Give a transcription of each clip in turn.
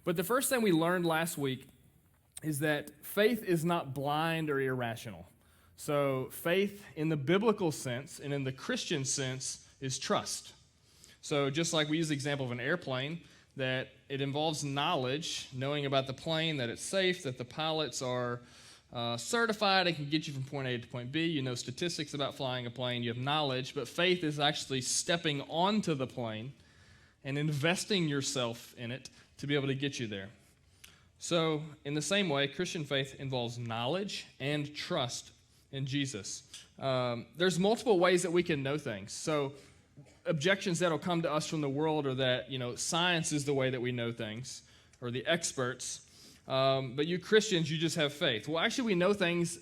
But the first thing we learned last week is that faith is not blind or irrational. So faith in the biblical sense and in the Christian sense is trust. So just like we use the example of an airplane, that it involves knowledge, knowing about the plane, that it's safe, that the pilots are certified and can get you from point A to point B. You know statistics about flying a plane. You have knowledge. But faith is actually stepping onto the plane and investing yourself in it to be able to get you there. So in the same way, Christian faith involves knowledge and trust in Jesus. There's multiple ways that we can know things. So objections that will come to us from the world are that, science is the way that we know things, or the experts. But you Christians, you just have faith. Well, actually, we know things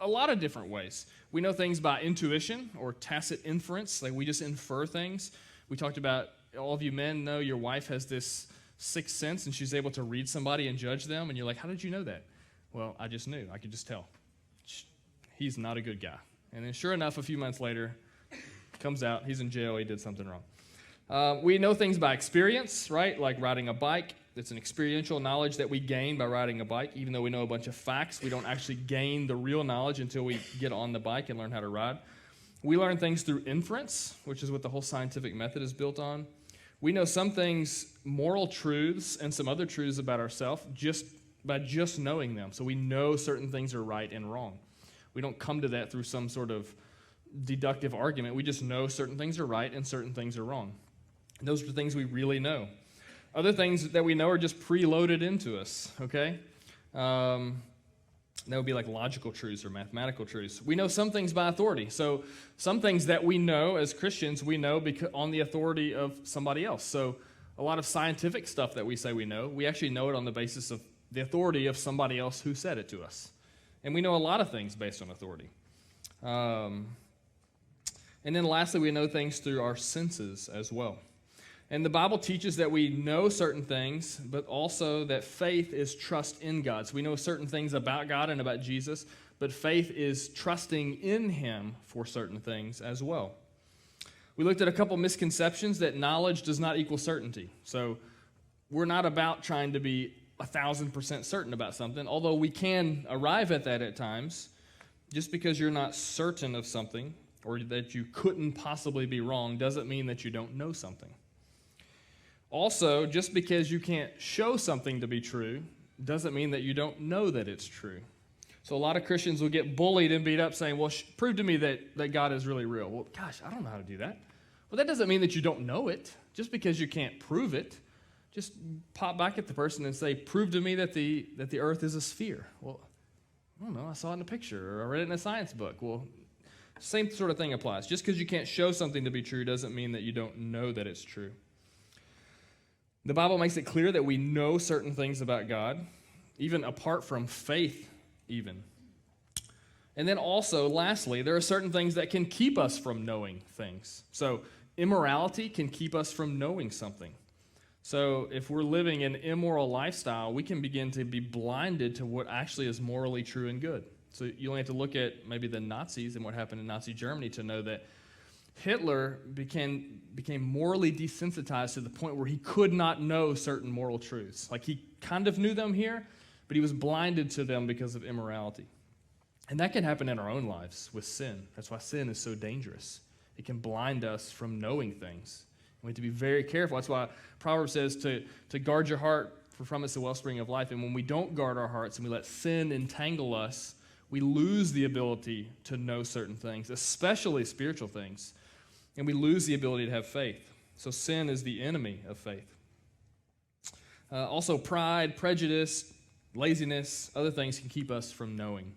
a lot of different ways. We know things by intuition or tacit inference, like we just infer things. We talked about, all of you men know your wife has this sixth sense, and she's able to read somebody and judge them, and you're like, how did you know that? Well, I just knew. I could just tell. He's not a good guy. And then sure enough, a few months later, comes out, he's in jail, he did something wrong. We know things by experience, right? Like riding a bike. It's an experiential knowledge that we gain by riding a bike. Even though we know a bunch of facts, we don't actually gain the real knowledge until we get on the bike and learn how to ride. We learn things through inference, which is what the whole scientific method is built on. We know some things, moral truths, and some other truths about ourselves just by just knowing them. So we know certain things are right and wrong. We don't come to that through some sort of deductive argument. We just know certain things are right and certain things are wrong. And those are the things we really know. Other things that we know are just preloaded into us, okay? That would be like logical truths or mathematical truths. We know some things by authority. So some things that we know as Christians, we know on the authority of somebody else. So a lot of scientific stuff that we say we know, we actually know it on the basis of the authority of somebody else who said it to us. And we know a lot of things based on authority. And then lastly, we know things through our senses as well. And the Bible teaches that we know certain things, but also that faith is trust in God. So we know certain things about God and about Jesus, but faith is trusting in Him for certain things as well. We looked at a couple misconceptions that knowledge does not equal certainty. So we're not about trying to be 1,000% certain about something, although we can arrive at that at times. Just because you're not certain of something or that you couldn't possibly be wrong doesn't mean that you don't know something. Also, just because you can't show something to be true doesn't mean that you don't know that it's true. So a lot of Christians will get bullied and beat up saying, well, prove to me that God is really real. Well, gosh, I don't know how to do that. Well, that doesn't mean that you don't know it. Just because you can't prove it, just pop back at the person and say, prove to me that the earth is a sphere. Well, I don't know, I saw it in a picture or I read it in a science book. Well, same sort of thing applies. Just because you can't show something to be true doesn't mean that you don't know that it's true. The Bible makes it clear that we know certain things about God, even apart from faith even. And then also, lastly, there are certain things that can keep us from knowing things. So immorality can keep us from knowing something. So if we're living an immoral lifestyle, we can begin to be blinded to what actually is morally true and good. So you only have to look at maybe the Nazis and what happened in Nazi Germany to know that Hitler became morally desensitized to the point where he could not know certain moral truths. Like he kind of knew them here, but he was blinded to them because of immorality. And that can happen in our own lives with sin. That's why sin is so dangerous. It can blind us from knowing things. We have to be very careful. That's why Proverbs says to guard your heart, for from it's the wellspring of life. And when we don't guard our hearts and we let sin entangle us, we lose the ability to know certain things, especially spiritual things. And we lose the ability to have faith. So sin is the enemy of faith. Also, pride, prejudice, laziness, other things can keep us from knowing.